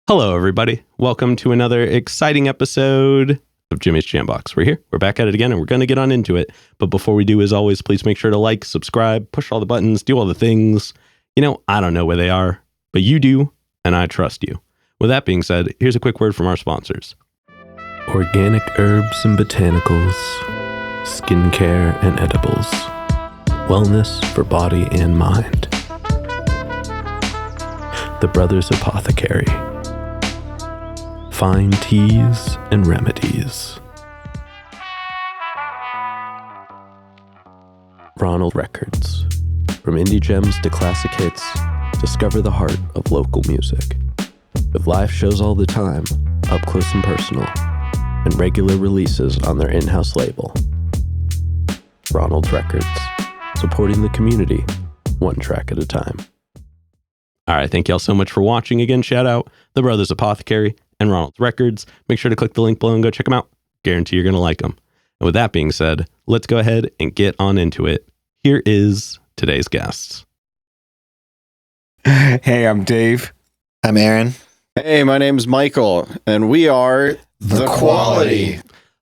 Hello, everybody. Welcome to another exciting episode of Jimmy's Jambox. We're here. We're back at it again, and we're going to get on into it. But before we do, as always, please make sure to like, subscribe, push all the buttons, do all the things. You know, I don't know where they are, but you do, and I trust you. With that being said, here's a quick word from our sponsors. Organic herbs and botanicals, skincare and edibles, wellness for body and mind. The Brothers Apothecary. Fine teas and remedies. Ronald Records. From indie gems to classic hits, discover the heart of local music. With live shows all the time, up close and personal, and regular releases on their in-house label. Ronald Records. Supporting the community, one track at a time. All right, thank y'all so much for watching. Again, shout out The Brothers Apothecary and Ronald's Records. Make sure to click the link below and go check them out. Guarantee you're going to like them. And with that being said, let's go ahead and get on into it. Here is today's guests. Hey, I'm Dave. I'm Aaron. Hey, my name's Michael, and we are The Quality.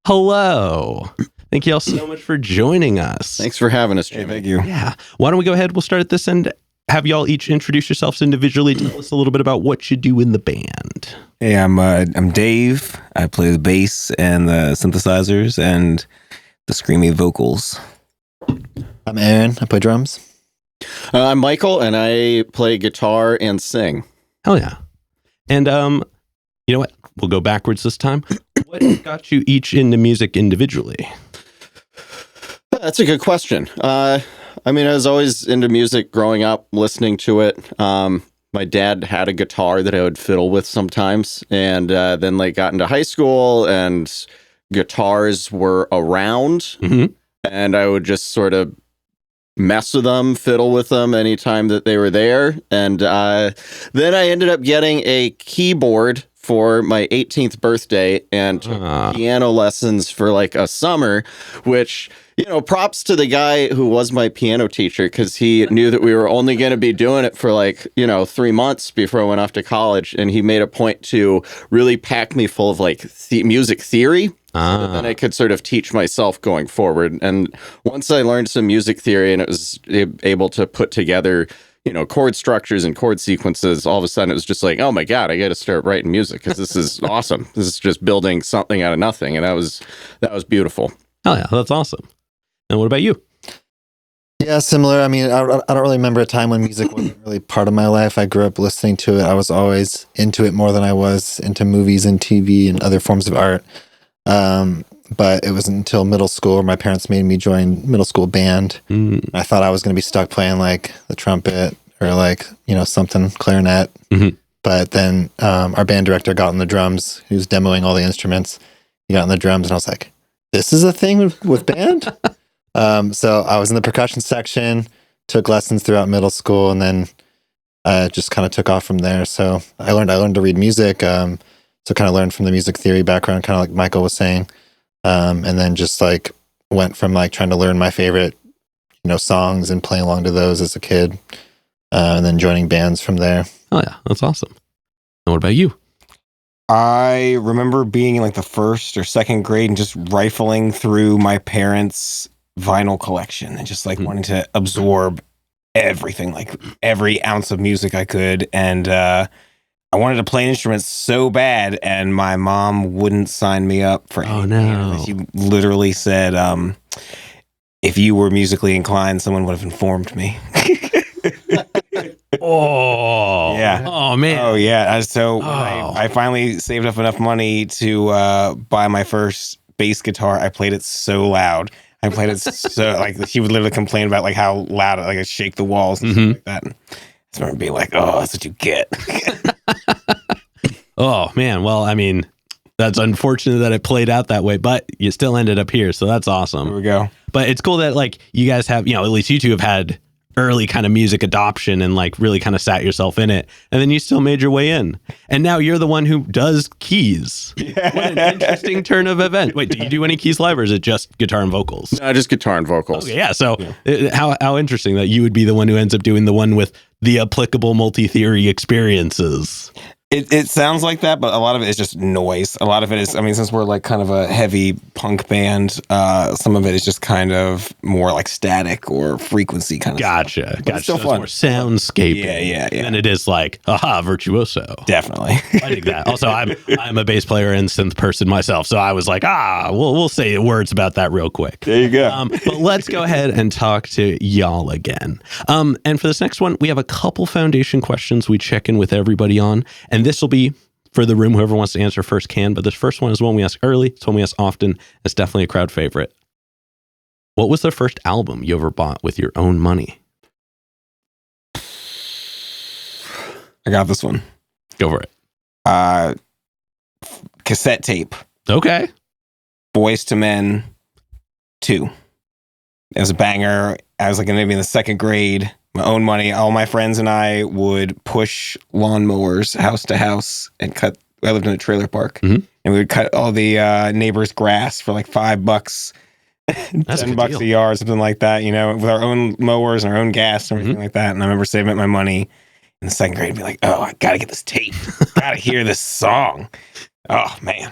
Hello. Thank y'all so much for joining us. Thanks for having us, Jimmy. Hey, thank you. Yeah. Why don't we go ahead? We'll start at this end. Have y'all each introduce yourselves individually. Tell us a little bit about what you do in the band. Hey, I'm Dave. I play the bass and the synthesizers and the screamy vocals. I'm Aaron. I play drums. I'm Michael, and I play guitar and sing. Hell yeah. And you know what? We'll go backwards this time. What got you each into music individually? That's a good question. I was always into music growing up, listening to it. My dad had a guitar that I would fiddle with sometimes, and then got into high school, and guitars were around, and I would just sort of mess with them, fiddle with them anytime that they were there. And then I ended up getting a keyboard for my 18th birthday and took piano lessons for a summer, which, props to the guy who was my piano teacher, because he knew that we were only going to be doing it for 3 months before I went off to college. And he made a point to really pack me full of music theory. So then I could sort of teach myself going forward. And once I learned some music theory and it was able to put together, chord structures and chord sequences, all of a sudden it was just oh my God, I got to start writing music because this is awesome. This is just building something out of nothing. And that was beautiful. Oh yeah, that's awesome. And what about you? Yeah, similar. I don't really remember a time when music wasn't really part of my life. I grew up listening to it. I was always into it more than I was into movies and TV and other forms of art. But it wasn't until middle school where my parents made me join middle school band. I thought I was going to be stuck playing the trumpet or something, clarinet. But then our band director got on the drums. He was demoing all the instruments. He got on the drums and I was like, this is a thing with band? So I was in the percussion section, took lessons throughout middle school, and then just kind of took off from there. So I learned to read music. So kind of learned from the music theory background, kind of like Michael was saying. And then just went from trying to learn my favorite, songs and playing along to those as a kid. And then joining bands from there. Oh yeah, that's awesome. And what about you? I remember being in the first or second grade and just rifling through my parents' vinyl collection and just wanting to absorb everything, every ounce of music I could. And I wanted to play an instrument so bad, and my mom wouldn't sign me up for anything. Oh, no. She literally said, if you were musically inclined, someone would have informed me. Oh. Yeah. Oh, man. Oh, yeah. So I finally saved up enough money to buy my first bass guitar. I played it so loud. I played it so, she would literally complain about, how loud, I shake the walls and stuff like that. And I just remember being oh, that's what you get. Oh, man. Well, That's unfortunate that it played out that way, but you still ended up here, so that's awesome. Here we go. But it's cool that like you guys have, at least you two have had early kind of music adoption and like really kind of sat yourself in it, and then you still made your way in, and now you're the one who does keys. Yeah. What an interesting turn of event. Wait, do you do any keys live, or is it just guitar and vocals? No, just guitar and vocals. Okay, yeah. So how interesting that you would be the one who ends up doing the one with the applicable multi-theory experiences. It sounds like that, but a lot of it is just noise. A lot of it is, since we're like kind of a heavy punk band, some of it is just kind of more like static or frequency kind of Gotcha. stuff. Gotcha. It's still so fun. It's more soundscape. Yeah. Than it is like, aha, virtuoso. Definitely. I think that. Also, I'm a bass player and synth person myself, so I was like, we'll say words about that real quick. There you go. But let's go ahead and talk to y'all again. And for this next one, we have a couple foundation questions we check in with everybody on, and this will be for the room. Whoever wants to answer first can, but this first one is one we ask early. It's one we ask often. It's definitely a crowd favorite. What was the first album you ever bought with your own money? I got this one. Go for it. Cassette tape. Okay. Boys to Men 2. It was a banger. I was like maybe in the second grade. My own money. All my friends and I would push lawnmowers house to house and cut. I lived in a trailer park, and we would cut all the neighbors' grass for like $5, That's $10 a yard, something like that. With our own mowers and our own gas and everything like that. And I remember saving up my money in the second grade and be like, "Oh, I gotta get this tape. Gotta hear this song." Oh man.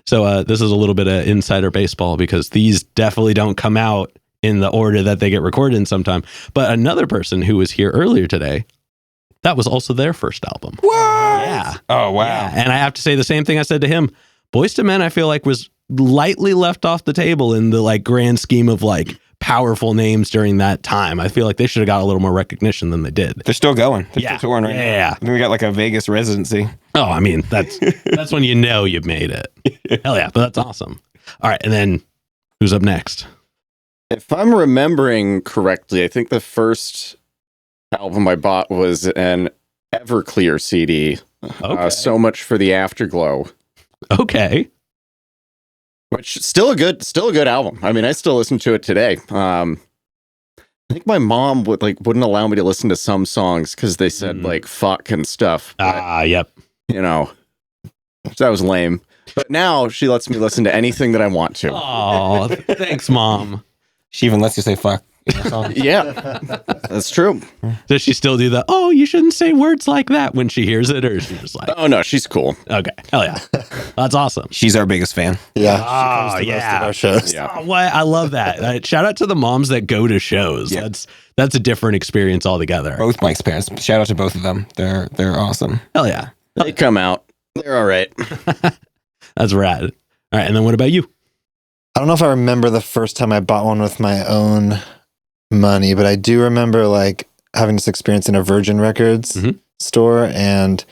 So this is a little bit of insider baseball because these definitely don't come out in the order that they get recorded in sometime. But another person who was here earlier today, that was also their first album. What? Yeah. Oh, wow. Yeah. And I have to say the same thing I said to him. Boyz II Men, I feel like, was lightly left off the table in the like grand scheme of like powerful names during that time. I feel like they should have got a little more recognition than they did. They're still going. They're still touring right now. Yeah. I think we got like a Vegas residency. Oh, that's when you know you've made it. Hell yeah, but that's awesome. All right, and then who's up next? If I'm remembering correctly, I think the first album I bought was an Everclear CD. Okay. So Much for the Afterglow. Okay. Which still a good album. I still listen to it today. I think my mom wouldn't allow me to listen to some songs because they said like fuck and stuff. Yep. That was lame. But now she lets me listen to anything that I want to. Oh, thanks, Mom. She even lets you say fuck. Yeah, that's true. Does she still do the, you shouldn't say words like that when she hears it, or is she just like, Oh no, she's cool. okay, hell yeah. That's awesome. She's our biggest fan. Yeah. Oh, She comes to most yeah. of our shows. Yeah. Oh, what? I love that. Shout out to the moms that go to shows. Yeah. That's a different experience altogether. Both Mike's parents. Shout out to both of them. They're awesome. Hell yeah. They come out. They're all right. That's rad. All right, and then what about you? I don't know if I remember the first time I bought one with my own money, but I do remember like having this experience in a Virgin Records store and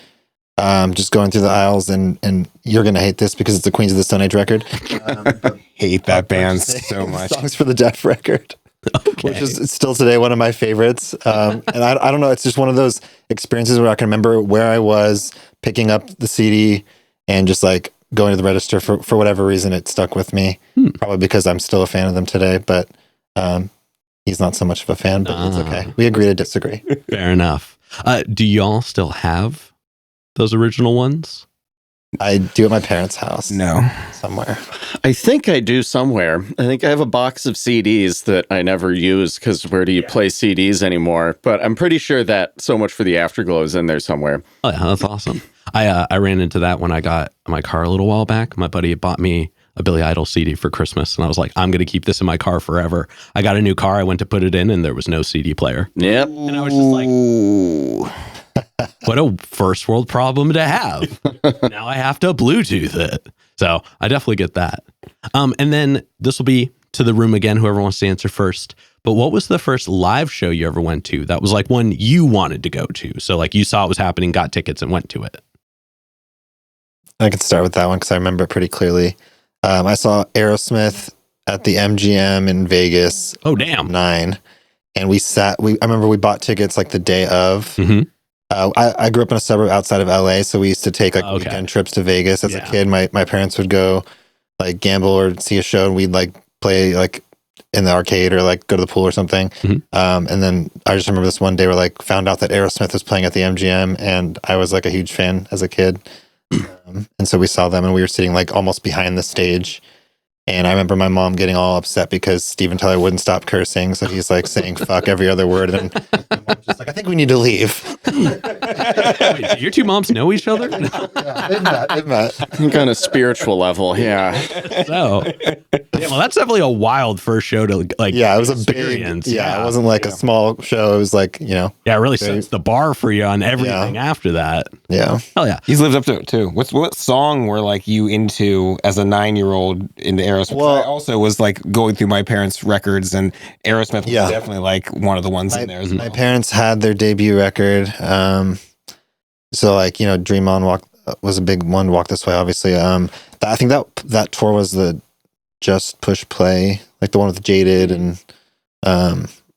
just going through the aisles and you're going to hate this because it's a Queens of the Stone Age record. Hate that band so much. Songs for the Deaf record. Okay. Which is still today one of my favorites. And I don't know, it's just one of those experiences where I can remember where I was picking up the CD and just like going to the register for whatever reason it stuck with me. Probably because I'm still a fan of them today, but he's not so much of a fan, but it's okay. We agree to disagree. Fair enough. Do y'all still have those original ones? I do at my parents' house. No. Somewhere. I think I do somewhere. I think I have a box of CDs that I never use because where do you play CDs anymore? But I'm pretty sure that So Much for the Afterglow is in there somewhere. Oh yeah, that's awesome. I ran into that when I got my car a little while back. My buddy bought me a Billy Idol CD for Christmas, and I was like, I'm going to keep this in my car forever. I got a new car. I went to put it in, and there was no CD player. Yep. And I was just like, Ooh. what a first world problem to have. Now I have to Bluetooth it. So I definitely get that. And then this will be to the room again, whoever wants to answer first. But what was the first live show you ever went to that was like one you wanted to go to? So like you saw it was happening, got tickets, and went to it. I could start with that one because I remember it pretty clearly. I saw Aerosmith at the MGM in Vegas. Oh, damn. 9. And I remember we bought tickets like the day of. Mm-hmm. I grew up in a suburb outside of LA, so we used to take like weekend trips to Vegas as a kid. My parents would go like gamble or see a show, and we'd like play like in the arcade or like go to the pool or something. And then I just remember this one day where like found out that Aerosmith was playing at the MGM, and I was like a huge fan as a kid. And so we saw them, and we were sitting like almost behind the stage. And I remember my mom getting all upset because Steven Tyler wouldn't stop cursing. So he's like saying fuck every other word. And my mom's just like, I think we need to leave. Wait, do your two moms know each other? Yeah, they've met. Some kind of spiritual level, yeah. So, well, that's definitely a wild first show to like. Yeah, it was experience. a big. Yeah, it wasn't like a small show. It was like, Yeah, it really sets the bar for you on everything after that. Yeah. Hell yeah. He's lived up to it too. What song were like you into as a 9-year-old into Aerosmith? Well, I also was like going through my parents' records, and Aerosmith was definitely like one of the ones in there as well. My parents had their debut record. So like, Dream On Walk was a big one, Walk This Way, obviously. I think that tour was the Just Push Play, like the one with Jaded, and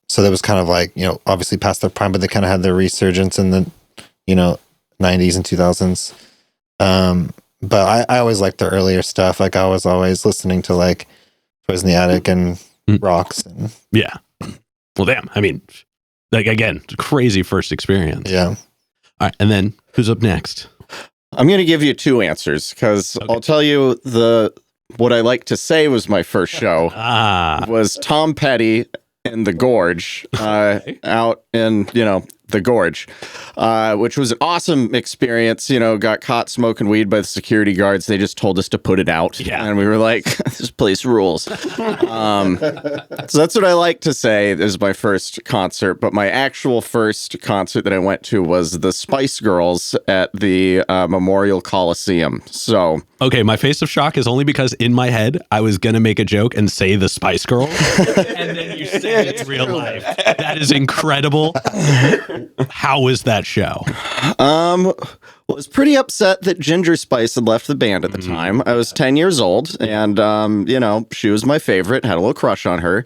so that was kind of like, obviously past their prime, but they kind of had their resurgence in the 90s and 2000s. But I always liked the earlier stuff. Like I was always listening to like Toys in the Attic and Rocks. And yeah. Well, damn. I mean, like again, crazy first experience. Yeah. All right, and then who's up next? I'm going to give you 2 answers because I'll tell you what I like to say was my first show was Tom Petty in the Gorge, out in the Gorge, which was an awesome experience. Got caught smoking weed by the security guards. They just told us to put it out, and we were like, "This place rules." So that's what I like to say is my first concert. But my actual first concert that I went to was the Spice Girls at the Memorial Coliseum. So okay, my face of shock is only because in my head I was gonna make a joke and say the Spice Girls, and then you say it's real life. That is incredible. How was that show? Well, I was pretty upset that Ginger Spice had left the band at the time. I was 10 years old, and she was my favorite. Had a little crush on her,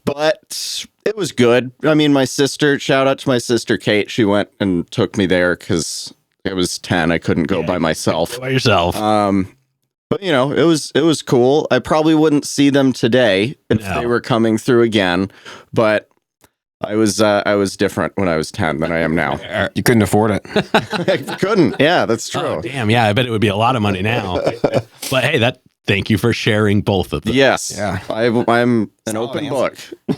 but it was good. I mean, my sister. Shout out to my sister Kate. She went and took me there because it was 10. I couldn't go by myself. Go by yourself. But it was cool. I probably wouldn't see them today if they were coming through again, but I was different when I was 10 than I am now. You couldn't afford it. I couldn't. Yeah, that's true. Oh, damn. Yeah, I bet it would be a lot of money now. But hey, thank you for sharing both of them. Yes. Yeah. I'm an open book. All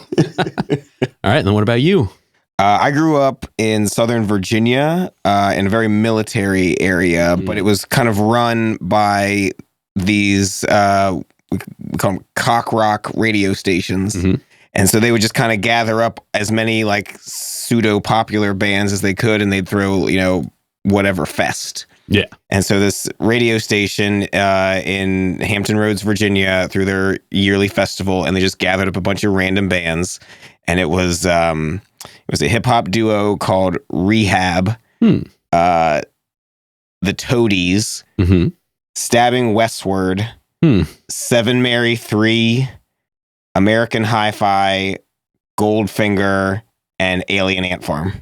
right. Then what about you? I grew up in Southern Virginia, in a very military area, but it was kind of run by these, we call them cock rock radio stations. And so they would just kind of gather up as many like pseudo popular bands as they could, and they'd throw, whatever fest. Yeah. And so this radio station in Hampton Roads, Virginia, threw their yearly festival, and they just gathered up a bunch of random bands. And it was a hip hop duo called Rehab, the Toadies, Stabbing Westward, 7 Mary 3, American Hi-Fi, Goldfinger, and Alien Ant Farm.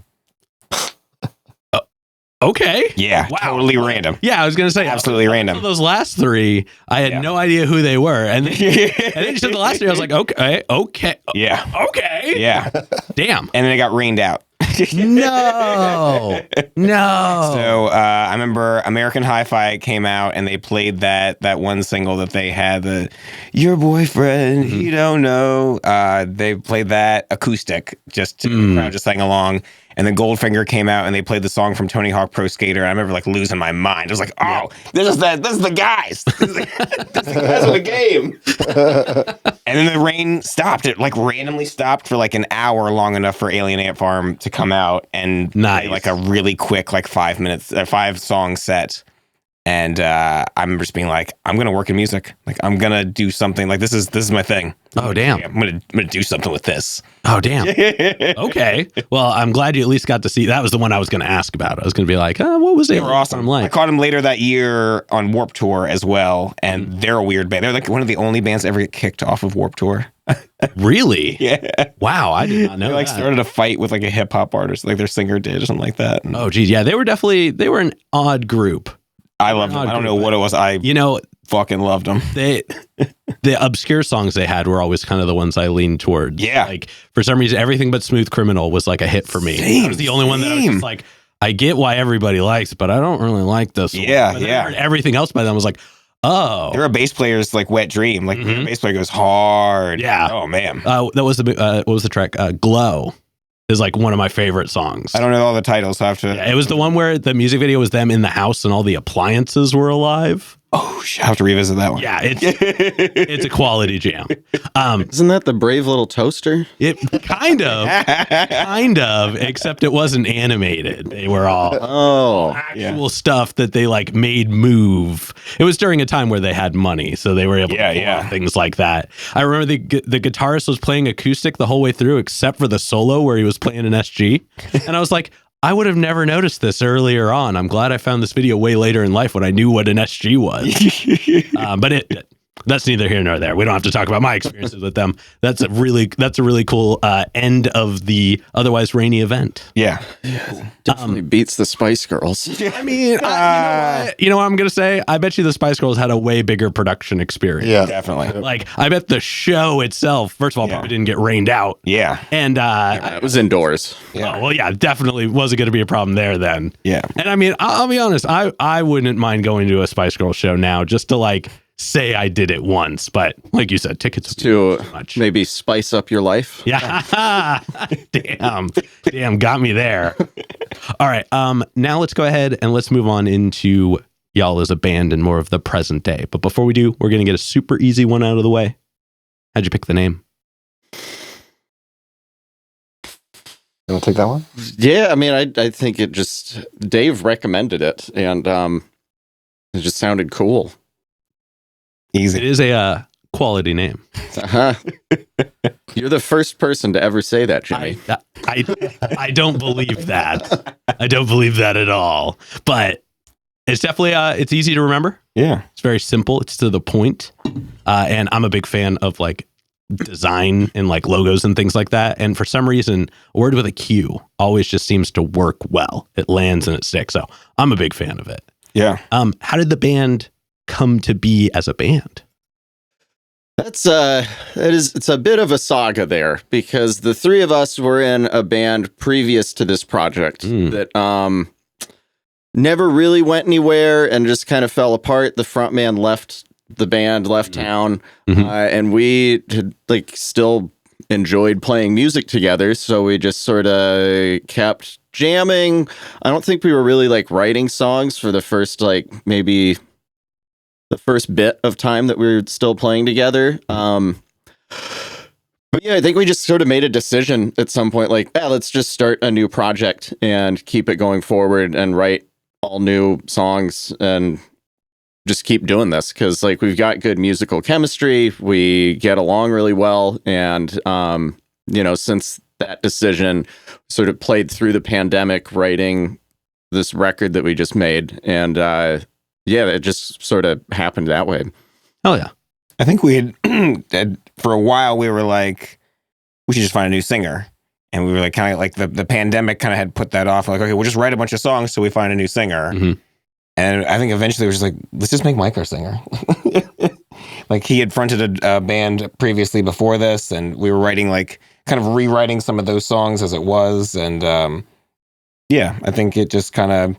Okay. Yeah, wow. Totally random. Yeah, I was going to say. Absolutely random. Those last 3, I had no idea who they were. And then you said the last 3, I was like, okay. Yeah. Okay. Yeah. Damn. And then it got rained out. No. So I remember American Hi-Fi came out, and they played that one single that they had, the "Your Boyfriend, You Don't Know." They played that acoustic, just to the crowd just sang along. And then Goldfinger came out, and they played the song from Tony Hawk Pro Skater. And I remember like losing my mind. I was like, "Oh, this is the guys. This is the guys of the game." And then the rain stopped. It like randomly stopped for like an hour, long enough for Alien Ant Farm to come out and play like a really quick, like 5-song set. And I remember just being like, I'm gonna work in music. Like I'm gonna do something. Like this is my thing. Oh damn! I'm gonna do something with this. Oh damn! Okay. Well, I'm glad you at least got to see. That was the one I was going to ask about. I was going to be like, what was it? They were awesome. Like? I caught them later that year on Warped Tour as well, and they're a weird band. They're like one of the only bands to ever get kicked off of Warped Tour. Really? Yeah. Wow, I did not know They like that. started a fight with like a hip hop artist, like their singer did or something like that. And Oh, geez. Yeah, they were an odd group. I loved them. I don't know what it was. I fucking loved them. The obscure songs they had were always kind of the ones I leaned towards. Yeah. Like, for some reason, Everything But Smooth Criminal was like a hit for me. That was the only one that I was just like, I get why everybody likes, but I don't really like this one. Yeah, But then I heard everything else by them. I was like, oh. They're a bass player's like wet dream. Like their bass player goes hard. Yeah. Oh man. That was what was the track? Glow is like one of my favorite songs. I don't know all the titles, so I have to. Yeah, it was the one where the music video was them in the house and all the appliances were alive. Oh, I have to revisit that one. Yeah, it's a quality jam. Isn't that the Brave Little Toaster? It kind of, except it wasn't animated. They were all actual stuff that they like made move. It was during a time where they had money, so they were able to pull off things like that. I remember the guitarist was playing acoustic the whole way through, except for the solo where he was playing an SG, and I was like, I would have never noticed this earlier on. I'm glad I found this video way later in life when I knew what an SG was. But that's neither here nor there. We don't have to talk about my experiences with them. That's a really cool end of the otherwise rainy event. Yeah. Definitely beats the Spice Girls. I mean, you know what I'm going to say? I bet you the Spice Girls had a way bigger production experience. Yeah, definitely. Like, I bet the show itself, first of all, probably didn't get rained out. Yeah. And it was indoors. Yeah. well, yeah, definitely wasn't going to be a problem there then. Yeah. And I mean, I'll be honest, I wouldn't mind going to a Spice Girls show now just to like say I did it once, but like you said, tickets To too much. maybe spice up your life. Yeah. Damn, got me there. All right. Now let's go ahead and let's move on into y'all as a band and more of the present day. But before we do, we're gonna get a super easy one out of the way. How'd you pick the name? You want to take that one? Yeah, I mean, I think it just Dave recommended it, and it just sounded cool. Easy. It is a quality name. Uh-huh. You're the first person to ever say that, Jimmy. I don't believe that. I don't believe that at all. But it's definitely it's easy to remember. Yeah. It's very simple. It's to the point. And I'm a big fan of like design and like logos and things like that. And for some reason, a word with a Q always just seems to work well. It lands and it sticks. So I'm a big fan of it. Yeah. How did the band come to be as a band? It's a bit of a saga there, because the three of us were in a band previous to this project that never really went anywhere and just kind of fell apart. The frontman left the band, left town, and we had, like, still enjoyed playing music together, so we just sort of kept jamming. I don't think we were really like writing songs for the first maybe the first bit of time that we were still playing together. But yeah, I think we just sort of made a decision at some point, like, let's just start a new project and keep it going forward and write all new songs and just keep doing this, because like we've got good musical chemistry, we get along really well, and since that decision sort of played through the pandemic, writing this record that we just made, and it just sort of happened that way. Oh yeah. I think we had for a while we were like, we should just find a new singer. And we were like, kind of like the pandemic kind of had put that off. Like, okay, we'll just write a bunch of songs till we find a new singer. And I think eventually it was just like, let's just make Mike our singer. Like, he had fronted a band previously before this, and we were writing, like, kind of rewriting some of those songs as it was. And I think it just kind of,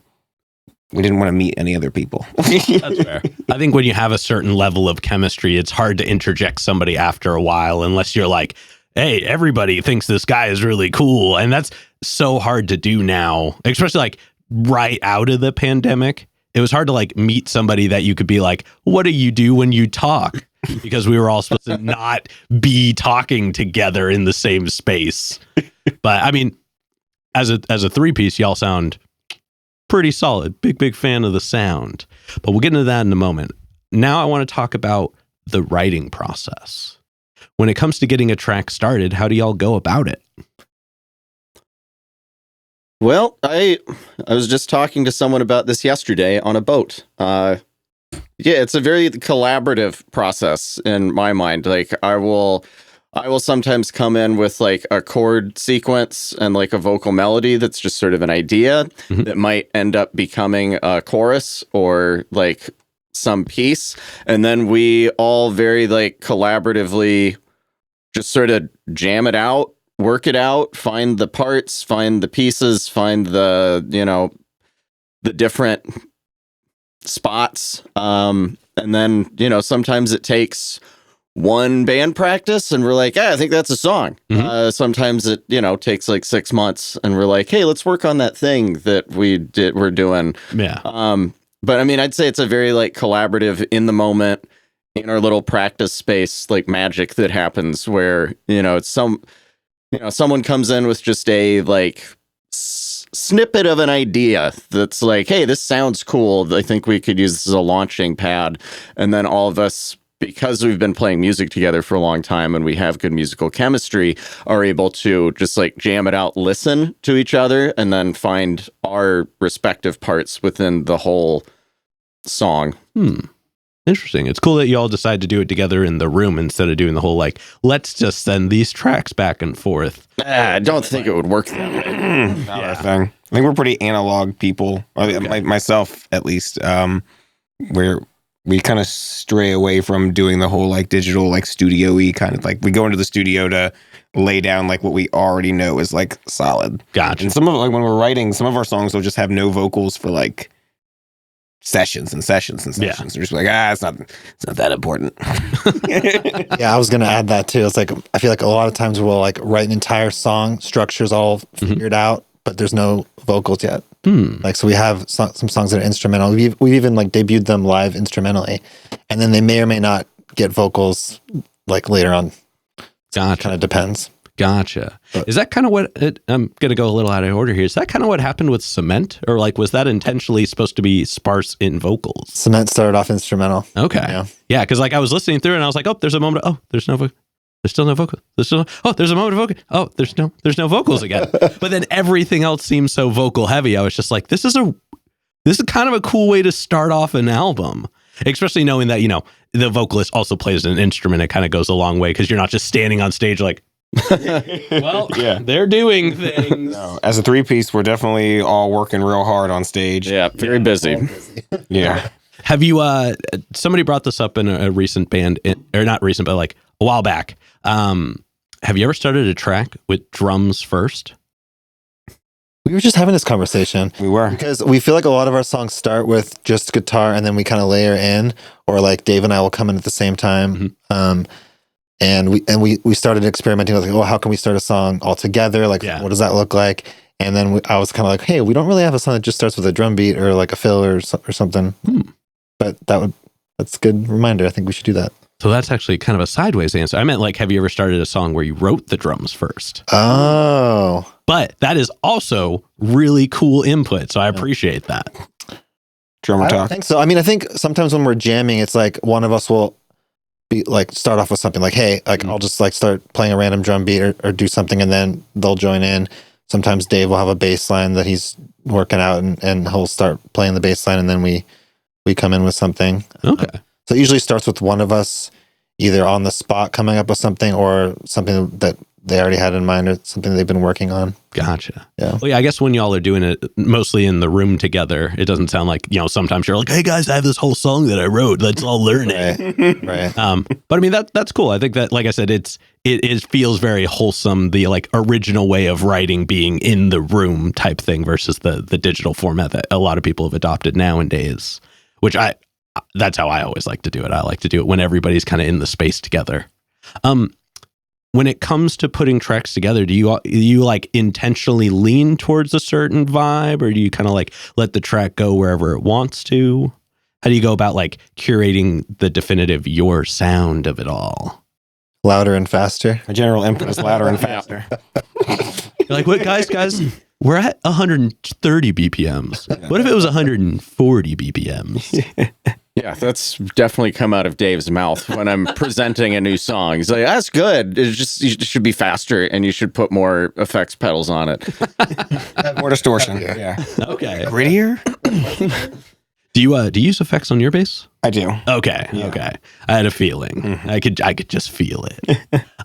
we didn't want to meet any other people. That's fair. I think when you have a certain level of chemistry, it's hard to interject somebody after a while, unless you're like, hey, everybody thinks this guy is really cool. And that's so hard to do now, especially like right out of the pandemic. It was hard to like meet somebody that you could be like, what do you do when you talk? Because we were all supposed to not be talking together in the same space. But I mean, as a three-piece, y'all sound pretty solid. Big fan of the sound. But we'll get into that in a moment. Now I want to talk about the writing process. When it comes to getting a track started, how do y'all go about it? Well, I was just talking to someone about this yesterday on a boat. It's a very collaborative process in my mind. Like, I'll I will sometimes come in with like a chord sequence and like a vocal melody that's just sort of an idea that might end up becoming a chorus or like some piece. And then we all very like collaboratively just sort of jam it out, work it out, find the parts, find the pieces, find the, you know, the different spots. And then, you know, sometimes it takes one band practice and we're like, I think that's a song. Sometimes it, you know, takes like 6 months and we're like, hey, let's work on that thing that we're doing. Yeah. But I mean, I'd say it's a very like collaborative in the moment in our little practice space, like magic that happens where, you know, it's someone comes in with just a like snippet of an idea that's like, hey, this sounds cool. I think we could use this as a launching pad. And then all of us, because we've been playing music together for a long time and we have good musical chemistry, are able to just like jam it out, listen to each other, and then find our respective parts within the whole song. Interesting. It's cool that you all decide to do it together in the room instead of doing the whole like, let's just send these tracks back and forth. I don't think it would work that way. Not our thing. I think we're pretty analog people. Myself, at least. Where we kind of stray away from doing the whole like digital, like studio-y kind of like, we go into the studio to lay down like what we already know is like solid. Gotcha. And some of like when we're writing, some of our songs will just have no vocals for like sessions and sessions and sessions. We're just like, it's not that important. Yeah, I was gonna add that too. It's like I feel like a lot of times we'll like write an entire song, structure's all figured out, but there's no vocals yet. Like, so we have some songs that are instrumental. We've even like debuted them live instrumentally, and then they may or may not get vocals like later on. Gotcha. Kind of depends. Gotcha. Is that kind of what I'm going to go a little out of order here. Is that kind of what happened with Cement, or like was that intentionally supposed to be sparse in vocals? Cement started off instrumental. Okay. Yeah, because like I was listening through and I was like, oh, there's a moment. There's no vocal. There's still no vocal. There's a moment of vocal. Oh, there's no vocals again. But then everything else seems so vocal heavy. I was just like, this is kind of a cool way to start off an album, especially knowing that, you know, the vocalist also plays an instrument. It kind of goes a long way because you're not just standing on stage like, well, they're doing things. No, as a three-piece, we're definitely all working real hard on stage. Yeah, very busy. Yeah. Have you, somebody brought this up in a recent band, or not recent, but like a while back. Have you ever started a track with drums first? We were just having this conversation. We were. Because we feel like a lot of our songs start with just guitar and then we kind of layer in, or like Dave and I will come in at the same time. And we started experimenting with like, how can we start a song all together? Like, what does that look like? And then I was kind of like, hey, we don't really have a song that just starts with a drum beat or like a fill or something. But that's a good reminder. I think we should do that. So that's actually kind of a sideways answer. I meant like, have you ever started a song where you wrote the drums first? Oh. But that is also really cool input. So I appreciate that. Drummer talk. I think so. I mean, I think sometimes when we're jamming, it's like one of us will be like start off with something like, hey, like I'll just like start playing a random drum beat or do something, and then they'll join in. Sometimes Dave will have a bass line that he's working out and he'll start playing the bass line, and then we come in with something. Okay. So it usually starts with one of us either on the spot coming up with something or something that they already had in mind or something they've been working on. Gotcha. Yeah. Well, yeah, I guess when y'all are doing it mostly in the room together, it doesn't sound like, you know, sometimes you're like, hey guys, I have this whole song that I wrote. Let's all learn it. Right. But I mean, that's cool. I think that, like I said, it feels very wholesome, the like original way of writing being in the room type thing versus the digital format that a lot of people have adopted nowadays, which that's how I always like to do it. I like to do it when everybody's kind of in the space together. When it comes to putting tracks together, do you like intentionally lean towards a certain vibe, or do you kind of like let the track go wherever it wants to? How do you go about like curating the definitive your sound of it all? Louder and faster. My general input is louder and faster. You're like, what, guys, we're at 130 BPMs. What if it was 140 BPMs? Yeah, that's definitely come out of Dave's mouth when I'm presenting a new song. He's like, that's good. It's just, you should be faster and you should put more effects pedals on it. Have more distortion. Yeah. Okay. Grittier? Do you use effects on your bass? I do. Okay. Yeah. Okay. I had a feeling. Mhm. I could just feel it.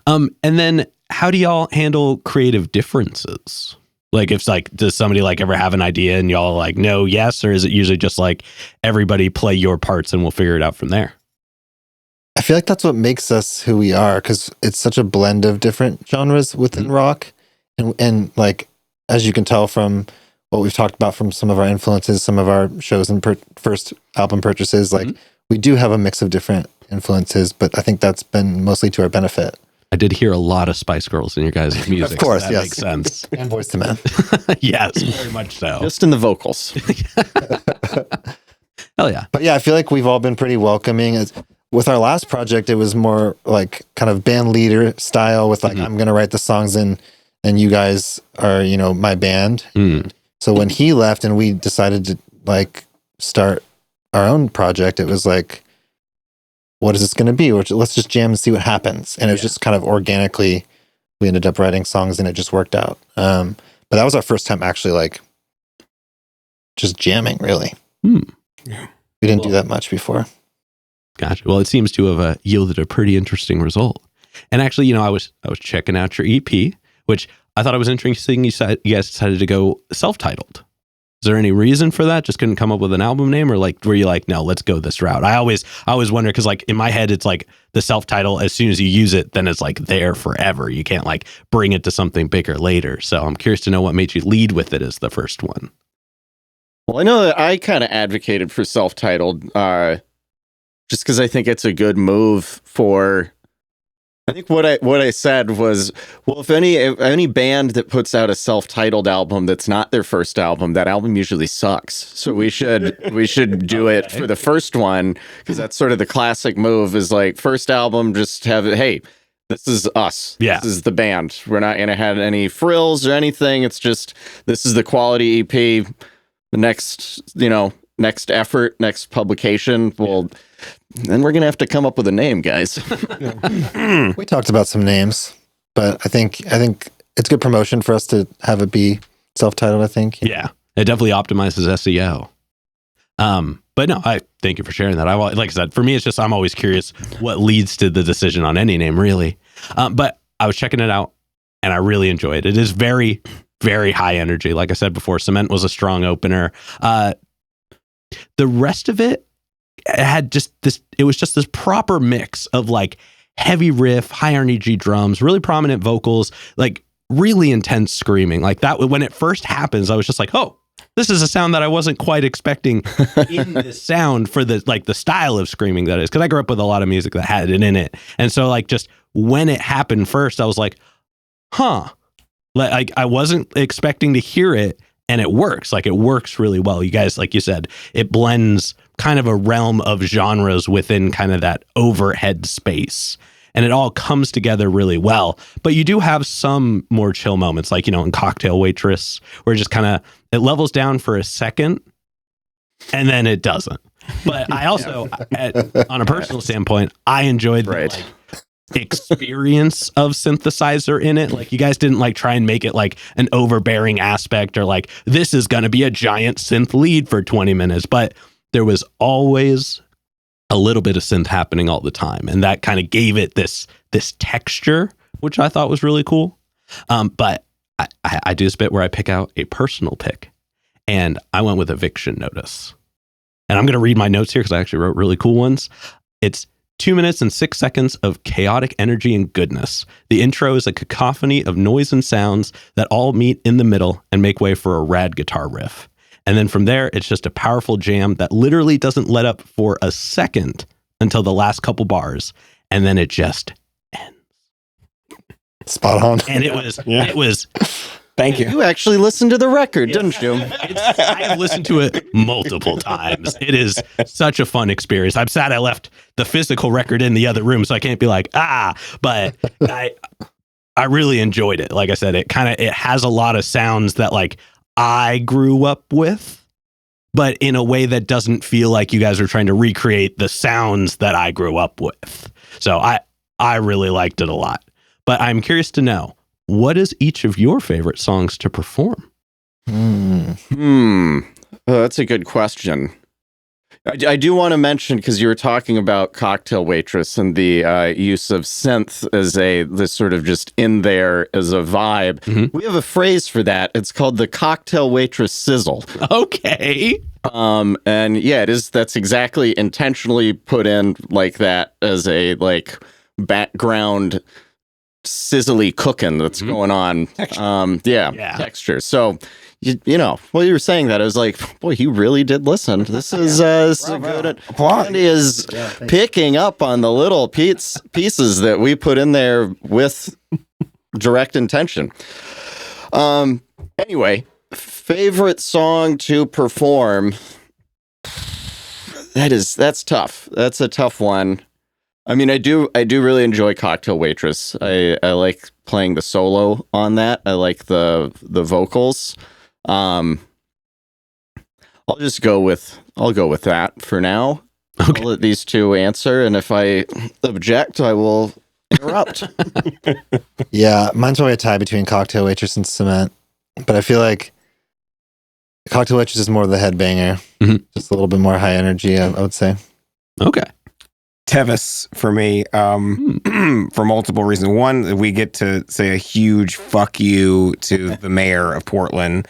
And then how do y'all handle creative differences? Like, if like, does somebody like ever have an idea and y'all like, no, yes, or is it usually just like everybody play your parts and we'll figure it out from there? I feel like that's what makes us who we are, because it's such a blend of different genres within rock, and like, as you can tell from what we've talked about from some of our influences, some of our shows and first album purchases, like we do have a mix of different influences, but I think that's been mostly to our benefit. I did hear a lot of Spice Girls in your guys' music. Of course, so that yes. makes sense. And Boys to Men. Yes, very much so. Just in the vocals. Hell yeah. But yeah, I feel like we've all been pretty welcoming. With our last project, it was more like kind of band leader style with like, I'm going to write the songs and you guys are, my band. So when he left and we decided to like start our own project, it was like, what is this going to be? Let's just jam and see what happens. And it was just kind of organically, we ended up writing songs and it just worked out. But that was our first time actually like just jamming, really. We didn't do that much before. Gotcha. Well, it seems to have yielded a pretty interesting result. And actually, I was checking out your EP, which I thought it was interesting. You guys decided to go self-titled. Is there any reason for that? Just couldn't come up with an album name, or like were you like, no, let's go this route? I always wonder, because like in my head, it's like the self-title, as soon as you use it, then it's like there forever. You can't like bring it to something bigger later. So I'm curious to know what made you lead with it as the first one. Well, I know that I kind of advocated for self-titled, just because I think it's a good move for. I think what I said was, well, if any band that puts out a self-titled album that's not their first album, that album usually sucks. So we should do it for the first one, because that's sort of the classic move. Is like, first album, just have it. Hey, this is us. Yeah. This is the band. We're not gonna have any frills or anything. It's just, this is the quality EP. The next effort, next publication, well, then we're gonna have to come up with a name, guys. We talked about some names, but I think it's good promotion for us to have it be self-titled, I think. Yeah, it definitely optimizes SEO. But no, I thank you for sharing that. Like I said, for me, it's just, I'm always curious what leads to the decision on any name, really. But I was checking it out and I really enjoyed it. It is very, very high energy. Like I said before, Cement was a strong opener. The rest of it had just this, it was just this proper mix of like heavy riff, high energy drums, really prominent vocals, like really intense screaming. Like that, when it first happens, I was just like, oh, this is a sound that I wasn't quite expecting in this sound for the style of screaming that is. Cause I grew up with a lot of music that had it in it. And so like, just when it happened first, I was like, huh, like I wasn't expecting to hear it. And it works. Like, it works really well. You guys, like you said, it blends kind of a realm of genres within kind of that overhead space. And it all comes together really well. But you do have some more chill moments, like, in Cocktail Waitress, where it just kind of, it levels down for a second and then it doesn't. But I also, on a personal standpoint, I enjoyed the experience of synthesizer in it. Like, you guys didn't like try and make it like an overbearing aspect, or like, this is going to be a giant synth lead for 20 minutes, but there was always a little bit of synth happening all the time, and that kind of gave it this texture, which I thought was really cool. But I do this bit where I pick out a personal pick, and I went with Eviction Notice. And I'm going to read my notes here because I actually wrote really cool ones. It's 2 minutes and 6 seconds of chaotic energy and goodness. The intro is a cacophony of noise and sounds that all meet in the middle and make way for a rad guitar riff. And then from there, it's just a powerful jam that literally doesn't let up for a second until the last couple bars. And then it just ends. Spot on. And it was Thank you. You actually listened to the record, didn't you? I have listened to it multiple times. It is such a fun experience. I'm sad I left the physical record in the other room, so I can't be like, but I really enjoyed it. Like I said, it has a lot of sounds that like I grew up with, but in a way that doesn't feel like you guys are trying to recreate the sounds that I grew up with. So I really liked it a lot. But I'm curious to know, what is each of your favorite songs to perform? Oh, that's a good question. I do want to mention, because you were talking about Cocktail Waitress and the use of synth as this sort of just in there as a vibe. Mhm. We have a phrase for that. It's called the Cocktail Waitress sizzle. Okay. And yeah, that's exactly intentionally put in like that as a like background sizzly cooking that's going on. Yeah. Texture. So you know, while you were saying that, I was like, boy, he really did listen. This is a good. Andy is picking up on the little pieces that we put in there with direct intention. Anyway, favorite song to perform. That's tough. That's a tough one. I mean, I do really enjoy Cocktail Waitress. I like playing the solo on that. I like the vocals. I'll go with that for now. Okay. I'll let these two answer, and if I object, I will interrupt. Yeah, mine's probably a tie between Cocktail Waitress and Cement, but I feel like Cocktail Waitress is more of the headbanger, just a little bit more high energy, I would say. Okay. Tevis for me, for multiple reasons. One, we get to say a huge fuck you to the mayor of Portland.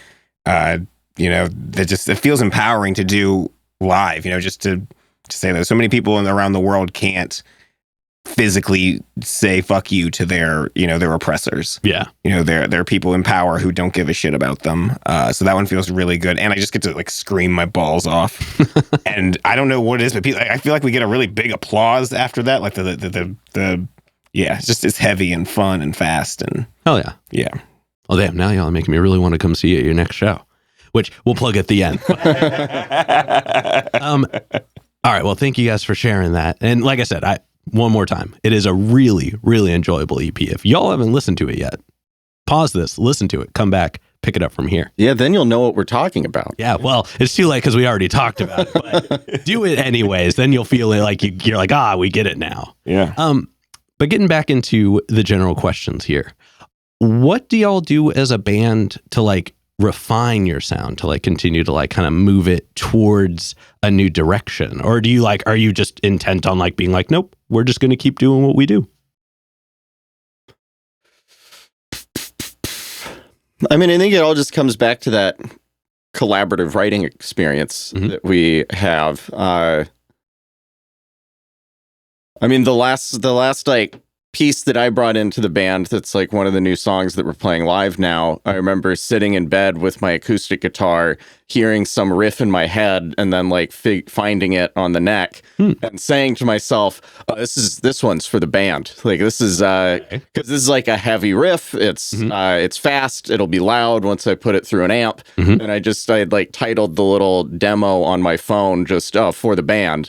You know, it feels empowering to do live, you know, just to say that so many people around the world can't physically say fuck you to their oppressors. Yeah. You know, there are people in power who don't give a shit about them. So that one feels really good. And I just get to like scream my balls off. And I don't know what it is, but I feel like we get a really big applause after that. Like it's heavy and fun and fast and Hell yeah. yeah. Oh, damn. Now y'all are making me really want to come see you at your next show, which we'll plug at the end. All right. Well, thank you guys for sharing that. And like I said, one more time, it is a really, really enjoyable EP. If y'all haven't listened to it yet, pause this, listen to it, come back, pick it up from here. Yeah, then you'll know what we're talking about. Yeah, well, it's too late because we already talked about it, but do it anyways. Then you'll feel like you're like, we get it now. Yeah. But getting back into the general questions here, what do y'all do as a band to like refine your sound, to like continue to like kind of move it towards a new direction? Or do you are you just intent on like being like, nope, we're just going to keep doing what we do? I mean, I think it all just comes back to that collaborative writing experience that we have. I mean, the last like piece that I brought into the band that's like one of the new songs that we're playing live now, I remember sitting in bed with my acoustic guitar, hearing some riff in my head, and then like finding it on the neck and saying to myself, this one's for the band. Like this is because this is like a heavy riff. It's fast. It'll be loud once I put it through an amp. And I like titled the little demo on my phone just for the band.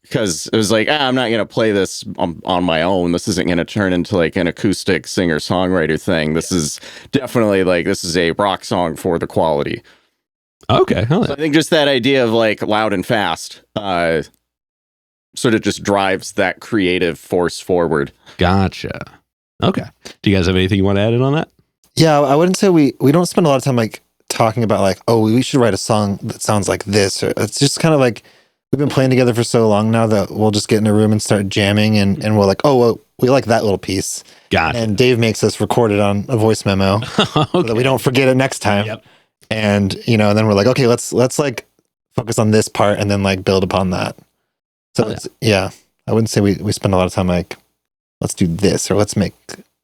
Because it was like, I'm not going to play this on my own. This isn't going to turn into like an acoustic singer-songwriter thing. This is definitely like, this is a rock song for the quality. Okay. So I think just that idea of like loud and fast sort of just drives that creative force forward. Gotcha. Okay. Do you guys have anything you want to add in on that? Yeah, I wouldn't say we don't spend a lot of time like talking about like, we should write a song that sounds like this. Or it's just kind of like, we've been playing together for so long now that we'll just get in a room and start jamming and we're like, we like that little piece. Gotcha. And Dave makes us record it on a voice memo so that we don't forget it next time. Yep. And, and then we're like, okay, let's like focus on this part and then like build upon that. So I wouldn't say we spend a lot of time like, let's do this or let's make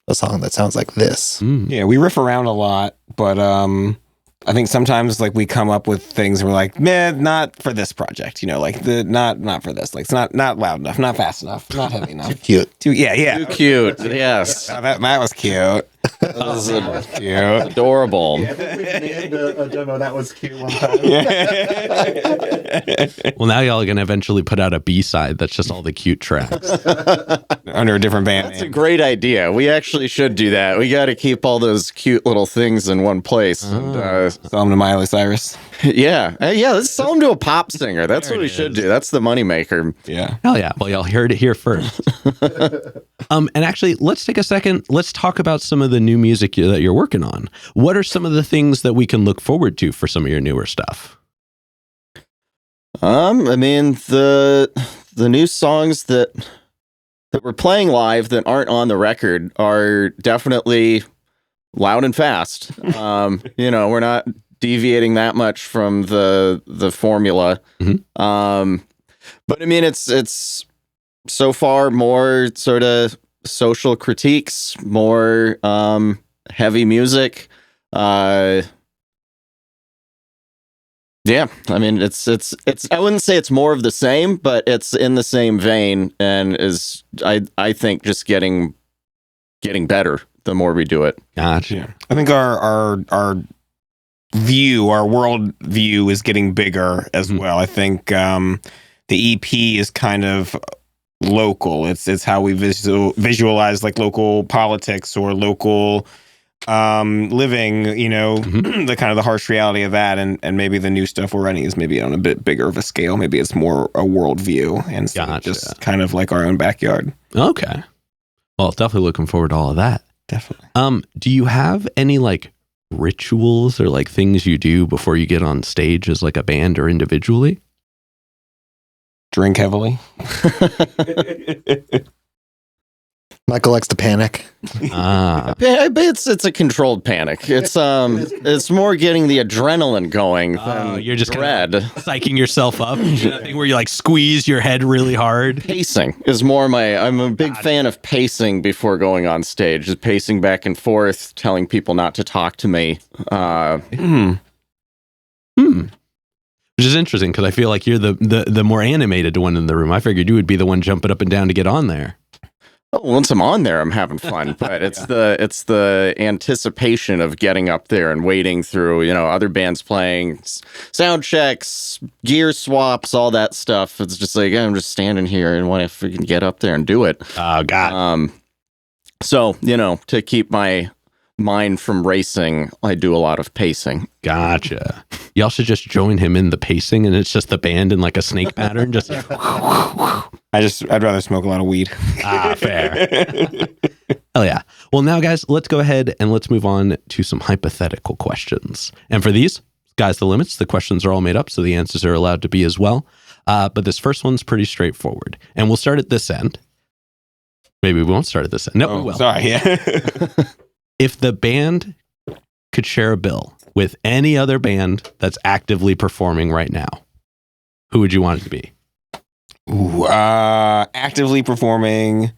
a song that sounds like this. Yeah, we riff around a lot, but I think sometimes like we come up with things and we're like, man, not for this project, like not for this. Like it's not loud enough, not fast enough, not heavy enough. Cute. Too cute. Yes. That was cute. That was cute. Adorable. Yeah, I think we made a demo that was cute one time. Well, now y'all are going to eventually put out a B-side that's just all the cute tracks. Under a different band That's name. a great idea. We actually should do that. We got to keep all those cute little things in one place. And, Sell them to Miley Cyrus. yeah. Let's sell them to a pop singer. That's what we should do. That's the moneymaker. Yeah. Hell yeah. Well, y'all heard it here first. And actually, let's take a second. Let's talk about some of the new music that you're working on. What are some of the things that we can look forward to for some of your newer stuff? I mean the new songs that we're playing live that aren't on the record are definitely loud and fast. We're not deviating that much from the formula. But I mean, it's so far more sort of social critiques, more heavy music. Yeah, I mean, it's I wouldn't say it's more of the same, but it's in the same vein, and is I think just getting better the more we do it. Gotcha. I think our world view is getting bigger as well. I think the EP is kind of local. It's how we visualize like local politics or local living, the kind of the harsh reality of that, and maybe the new stuff we're writing is maybe on a bit bigger of a scale. Maybe it's more a world view and just kind of like our own backyard. Okay. Well, definitely looking forward to all of that. Definitely. Do you have any like rituals or like things you do before you get on stage as like a band or individually? Drink heavily. Michael likes to panic. It's a controlled panic. It's more getting the adrenaline going than you're just dread. Psyching yourself up. That thing where you like squeeze your head really hard. Pacing is more I'm a big fan of pacing before going on stage. Just pacing back and forth, telling people not to talk to me. Which is interesting because I feel like you're the more animated one in the room. I figured you would be the one jumping up and down to get on there. Well, once I'm on there, I'm having fun, but it's the anticipation of getting up there and waiting through, other bands playing, sound checks, gear swaps, all that stuff. It's just like, I'm just standing here and what if we can get up there and do it? Oh, God. So, to keep my mind from racing, I do a lot of pacing. Gotcha. Y'all should just join him in the pacing, and it's just the band in like a snake pattern. Just I'd rather smoke a lot of weed. Fair. Hell yeah. Well, now, guys, let's go ahead and let's move on to some hypothetical questions. And for these, guys, the limits, the questions are all made up, so the answers are allowed to be as well. But this first one's pretty straightforward. And we'll start at this end. Maybe we won't start at this end. No, we will. Sorry, yeah. If the band could share a bill with any other band that's actively performing right now, who would you want it to be? Ooh, actively performing.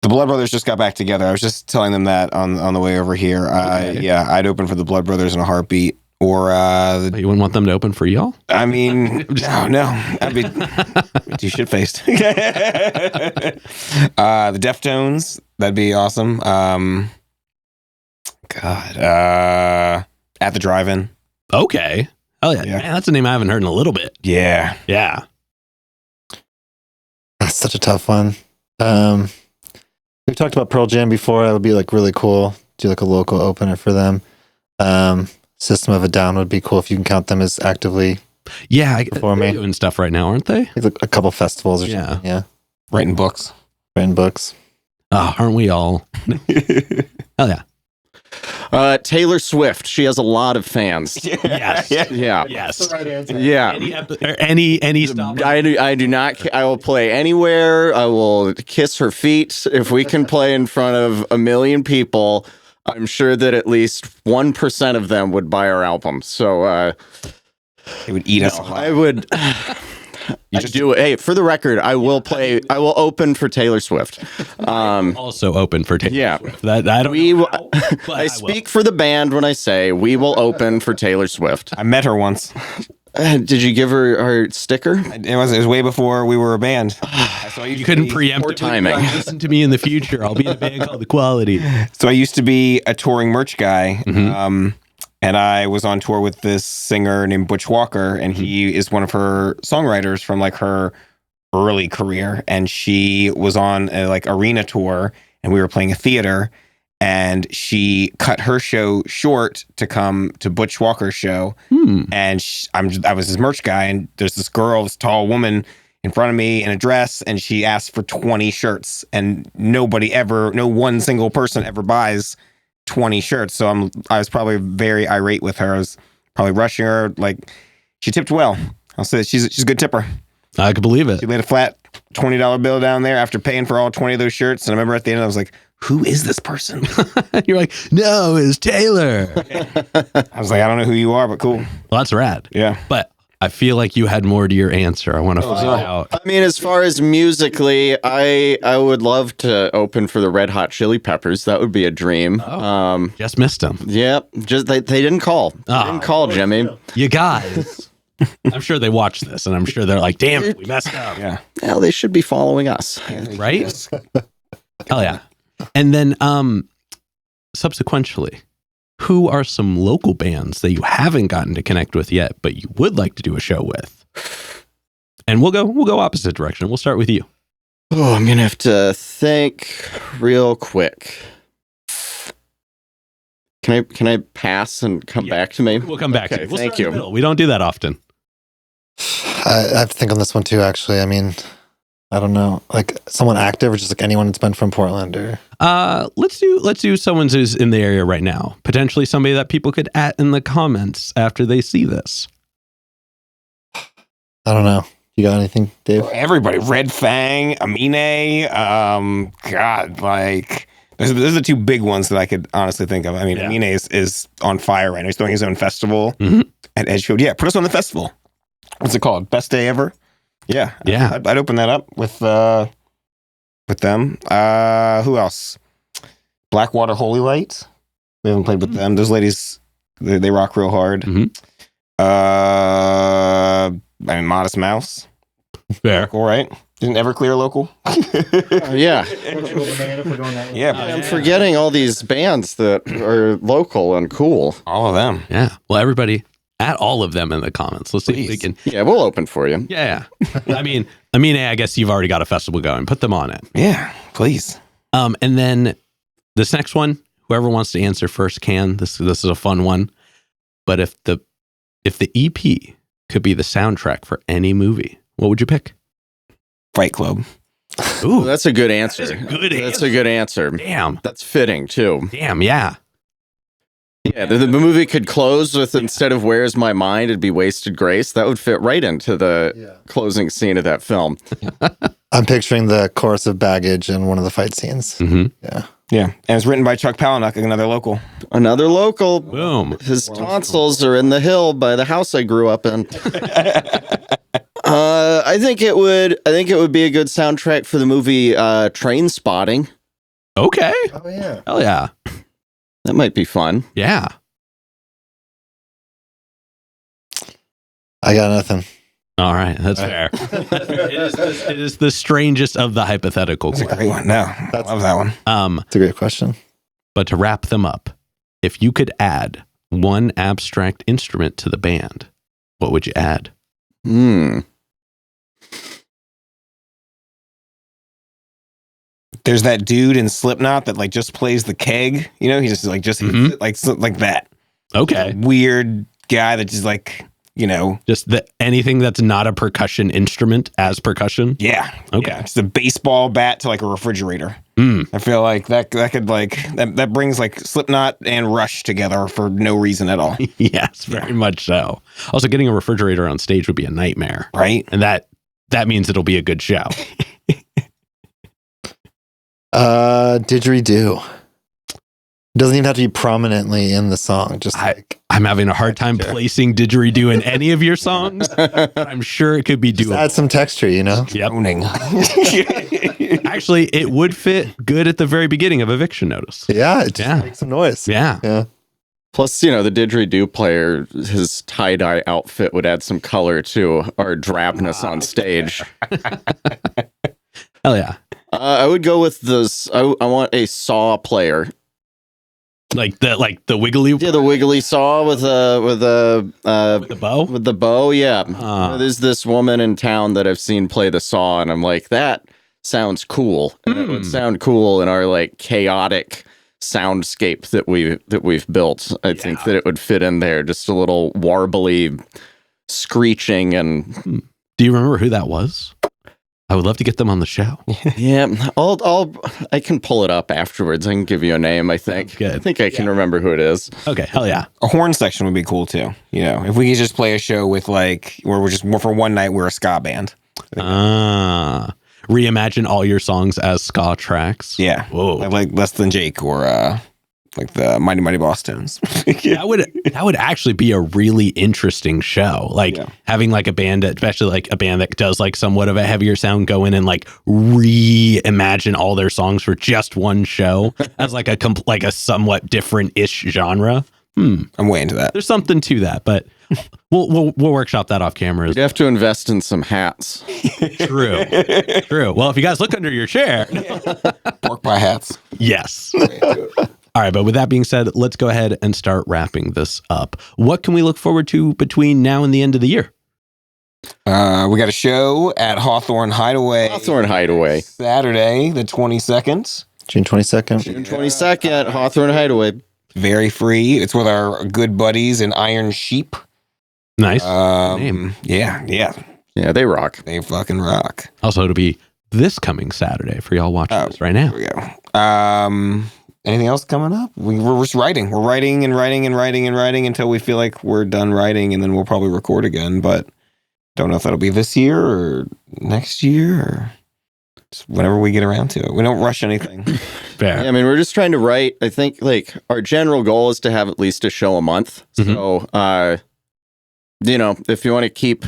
The Blood Brothers just got back together. I was just telling them that on the way over here. Okay. I'd open for the Blood Brothers in a heartbeut. Or you wouldn't want them to open for y'all? I mean, no, that'd be too shit-faced. The Deftones, that'd be awesome. At the Drive-In. Okay. Oh yeah. Man, that's a name I haven't heard in a little bit. Yeah. Yeah. That's such a tough one. We talked about Pearl Jam before. That would be like really cool. Do like a local opener for them. System of a Down would be cool if you can count them as actively performing. They're doing stuff right now, aren't they? Like a couple festivals or something. Yeah. Writing books. Oh, aren't we all? Hell yeah. Taylor Swift. She has a lot of fans. Yes. Yeah. Yes. That's the right answer. Yeah. Any stop. I do not. I will play anywhere. I will kiss her feet. If we can play in front of 1 million people, I'm sure that at least 1% of them would buy our album. So they would eat us alive. I would. Do it. Hey, for the record, I will play. I will open for Taylor Swift. Also open for Taylor Swift. That I don't. I speak for the band when I say we will open for Taylor Swift. I met her once. Did you give her sticker? It was way before we were a band. So you couldn't preempt timing. Listen to me in the future. I'll be in a band called The Quality. So I used to be a touring merch guy. And I was on tour with this singer named Butch Walker, and he is one of her songwriters from like her early career. And she was on a like arena tour, and we were playing a theater, and she cut her show short to come to Butch Walker's show. And I was his merch guy, and there's this girl, this tall woman in front of me in a dress, and she asked for 20 shirts, and no one single person ever buys 20 shirts. So I was probably very irate with her. I was probably rushing her. Like, she tipped well. I'll say that she's a good tipper. I could believe it. She laid a flat $20 bill down there after paying for all 20 of those shirts. And I remember at the end, I was like, who is this person? You're like, no, it's Taylor. I was like, I don't know who you are, but cool. Well, that's rad. Yeah. But I feel like you had more to your answer. I want to find out. I mean, as far as musically, I would love to open for the Red Hot Chili Peppers. That would be a dream. Just missed them. Yep. Just they didn't call. They didn't call, Jimmy. You guys. I'm sure they watch this, and I'm sure they're like, damn it, we messed up. Yeah. Well, they should be following us. Right? Hell yeah. And then subsequently, who are some local bands that you haven't gotten to connect with yet, but you would like to do a show with? And we'll go opposite direction. We'll start with you. Oh, I'm gonna have to think real quick. Can I pass and come back to me? We'll come back to Okay, you. We'll thank start in the you. middle. We don't do that often. I have to think on this one too, actually. I mean, I don't know. Like someone active or just like anyone that's been from Portland or Let's do someone who's in the area right now. Potentially somebody that people could at in the comments after they see this. I don't know. You got anything, Dave? Everybody. Red Fang, Amine. God, like, those are the two big ones that I could honestly think of. I mean, Yeah. Amine is on fire right now. He's throwing his own festival at Edgefield. Yeah, put us on the festival. What's it called? Best Day Ever? Yeah. Yeah. I'd open that up with them. Who else? Blackwater Holy Light. We haven't played with them. Those ladies, they rock real hard. Mhm. I mean, Modest Mouse. Fair. All right. Didn't Everclear local? Yeah. Yeah, I'm forgetting all these bands that are local and cool. all of them. Yeah. Well, everybody, add all of them in the comments. Let's see if we Please. can. Yeah, we'll open for you. Yeah. I mean, I guess you've already got a festival going. Put them on it. Yeah, please. And then this next one, whoever wants to answer first can. This is a fun one. But if the EP could be the soundtrack for any movie, what would you pick? Fight Club. Ooh, That's a good answer. That's a good That's answer. a good answer. damn. That's fitting too. Damn, yeah. Yeah, the movie could close with instead of "Where's My Mind," it'd be "Wasted Grace." That would fit right into the closing scene of that film. I'm picturing the chorus of Baggage in one of the fight scenes. Mm-hmm. Yeah. Yeah, and it's written by Chuck Palahniuk, another local. Another local. Boom. His tonsils are in the hill by the house I grew up in. I think it would be a good soundtrack for the movie Train Spotting. Okay. Oh yeah. Hell yeah. That might be fun. Yeah. I got nothing. All right. That's fair. It is the strangest of the hypothetical That's a questions. great one. No, I love that one. It's a great question. But to wrap them up, if you could add one abstract instrument to the band, what would you add? There's that dude in Slipknot that like just plays the keg. You know, he just like hits Mhm. it, like that. Okay. Weird guy that just like, you know, Just anything that's not a percussion instrument as percussion. yeah. Okay. Yeah, it's a baseball bat to like a refrigerator. Mm. I feel like that could like that brings like Slipknot and Rush together for no reason at all. Yes, very much so. Also, getting a refrigerator on stage would be a nightmare, Right? and that means it'll be a good show. Didgeridoo. Doesn't even have to be prominently in the song. Just like I'm having a hard time placing didgeridoo in any of your songs, but I'm sure it could be just doable. add some texture, you know? Yep. Owning. Actually, it would fit good at the very beginning of Eviction Notice. Yeah, it just Yeah. makes some noise. Yeah. Yeah. Plus, you know, the didgeridoo player, his tie-dye outfit would add some color to our drabness on stage. Hell yeah. I would go with this. I want a saw player. Like the wiggly Yeah, the wiggly saw with the bow. with the bow. Yeah, there's this woman in town that I've seen play the saw, and I'm like, that sounds cool. And it would sound cool in our like chaotic soundscape that we've built. I think that it would fit in there. Just a little warbly screeching and Do you remember who that was? I would love to get them on the show. Yeah, I can pull it up afterwards. I can give you a name, I think. Good. I think I can remember who it is. Okay, hell yeah. A horn section would be cool too. You know, if we could just play a show with like, where we're just more for one night, we're a ska band. Reimagine all your songs as ska tracks. Yeah. Whoa. Like Less Than Jake or like the Mighty Mighty Boss Tones. That would actually be a really interesting show. Like having like a band, especially like a band that does like somewhat of a heavier sound, go in and like reimagine all their songs for just one show as like a somewhat different-ish genre. I'm way into that. There's something to that, but we'll workshop that off camera. You have to invest in some hats. True. Well, if you guys look under your chair. Pork pie hats. Yes. All right, but with that being said, let's go ahead and start wrapping this up. What can we look forward to between now and the end of the year? We got a show at Hawthorne Hideaway. Saturday, the 22nd. June 22nd. June 22nd, Hawthorne Hideaway. Very free. It's with our good buddies in Iron Sheep. Nice. Name. Yeah. Yeah, they rock. They fucking rock. Also, it'll be this coming Saturday for y'all watching this right now. Here we go. Anything else coming up? We're just writing. We're writing until we feel like we're done writing, and then we'll probably record again. But don't know if that'll be this year or next year or just whenever we get around to it. We don't rush anything. Fair. Yeah, I mean, we're just trying to write. I think like our general goal is to have at least a show a month. So, if you want to keep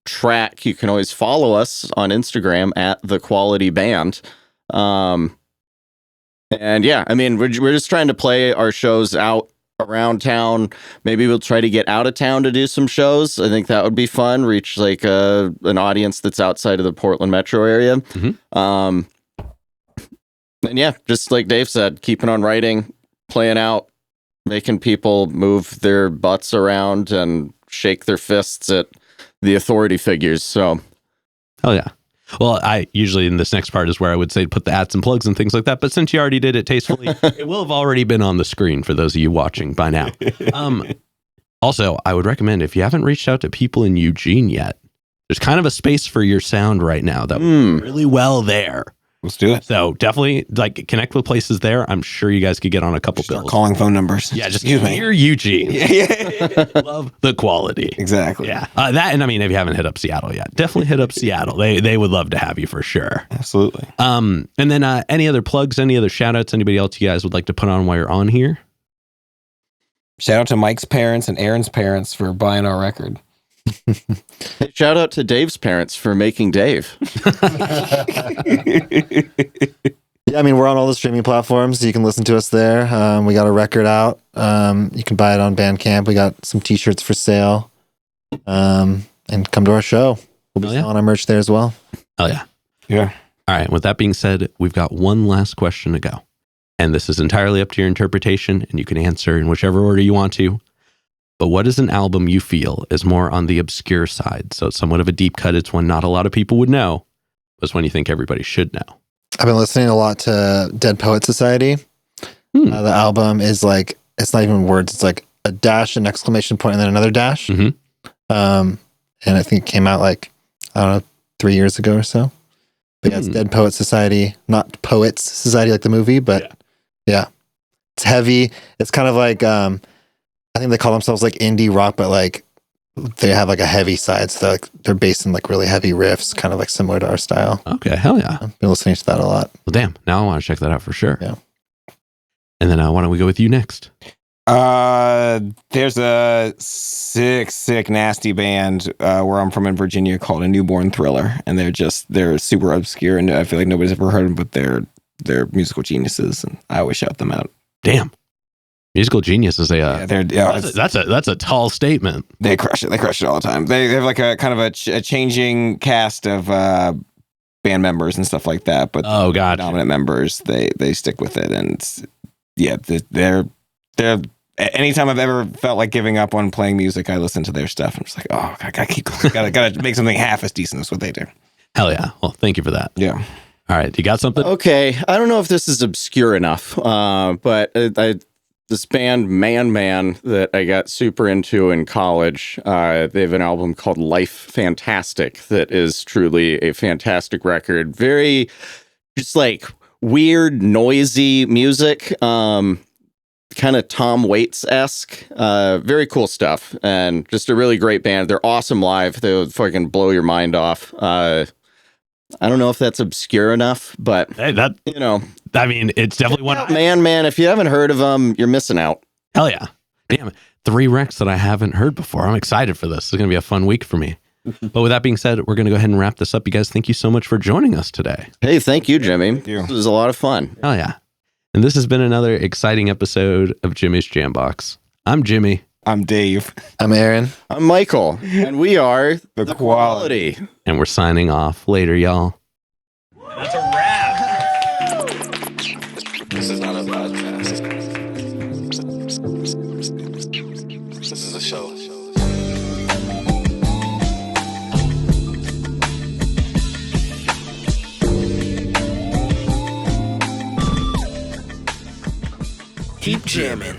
track, you can always follow us on Instagram at The Quality Band. And yeah, I mean, we're just trying to play our shows out around town. Maybe we'll try to get out of town to do some shows. I think that would be fun. Reach like an audience that's outside of the Portland metro area. And yeah, just like Dave said, keeping on writing, playing out, making people move their butts around and shake their fists at the authority figures. So, hell yeah. Well, I usually in this next part is where I would say put the ads and plugs and things like that. But since you already did it tastefully, it will have already been on the screen for those of you watching by now. Also, I would recommend if you haven't reached out to people in Eugene yet, there's kind of a space for your sound right now that works really well there. Let's do it. So definitely like connect with places there. I'm sure you guys could get on a couple bills. Calling phone numbers. Yeah, just hear Eugene. Love the quality. Exactly. Yeah. That, and I mean, if you haven't hit up Seattle yet, definitely hit up Seattle. They would love to have you for sure. Absolutely. And then any other plugs, any other shout outs, anybody else you guys would like to put on while you're on here? Shout out to Mike's parents and Aaron's parents for buying our record. Shout out to Dave's parents for making Dave. Yeah, I mean, we're on all the streaming platforms. You can listen to us there. We got a record out. You can buy it on Bandcamp. We got some t-shirts for sale. And come to our show. We'll be selling our merch there as well. Oh, yeah. Yeah. All right. With that being said, we've got one last question to go. And this is entirely up to your interpretation, and you can answer in whichever order you want to. But what is an album you feel is more on the obscure side? So it's somewhat of a deep cut. It's one not a lot of people would know, but it's one you think everybody should know. I've been listening a lot to Dead Poet Society. The album is like, it's not even words. It's like a dash, an exclamation point, and then another dash. And I think it came out like, I don't know, 3 years ago or so. But yeah, it's Dead Poet Society, not Poets Society like the movie, but yeah. It's heavy. It's kind of like, I think they call themselves like indie rock, but like they have like a heavy side. So they're based in like really heavy riffs, kind of like similar to our style. Okay, hell yeah. I've been listening to that a lot. Well, damn. Now I want to check that out for sure. Yeah. And then why don't we go with you next? There's a sick, nasty band where I'm from in Virginia called A Newborn Thriller, and they're super obscure, and I feel like nobody's ever heard them, but they're musical geniuses, and I always shout them out. Damn. Musical genius is that's a tall statement. They crush it. They crush it all the time. They have like a kind of a changing cast of band members and stuff like that. But dominant members, they stick with it, and they're. Anytime I've ever felt like giving up on playing music, I listen to their stuff. I'm just like, oh, I gotta keep going. gotta make something half as decent as what they do. Hell yeah! Well, thank you for that. Yeah. All right, you got something? Okay, I don't know if this is obscure enough, but this band Man that I got super into in college. They have an album called Life Fantastic that is truly a fantastic record. Very just like weird, noisy music. Kind of Tom Waits-esque. Very cool stuff. And just a really great band. They're awesome live. They would fucking blow your mind off. I don't know if that's obscure enough, but Hey, I mean, it's definitely one. Man, if you haven't heard of them, you're missing out. Hell yeah. Damn it. 3 recs that I haven't heard before. I'm excited for this. It's going to be a fun week for me. But with that being said, we're going to go ahead and wrap this up. You guys, thank you so much for joining us today. Hey, thank you, Jimmy. Thank you. This was a lot of fun. Hell yeah. And this has been another exciting episode of Jimmy's Jambox. I'm Jimmy. I'm Dave. I'm Aaron. I'm Michael, and we are The Quality. And we're signing off. Later, y'all. That's a wrap. This is not a podcast. This is a show. Keep jamming.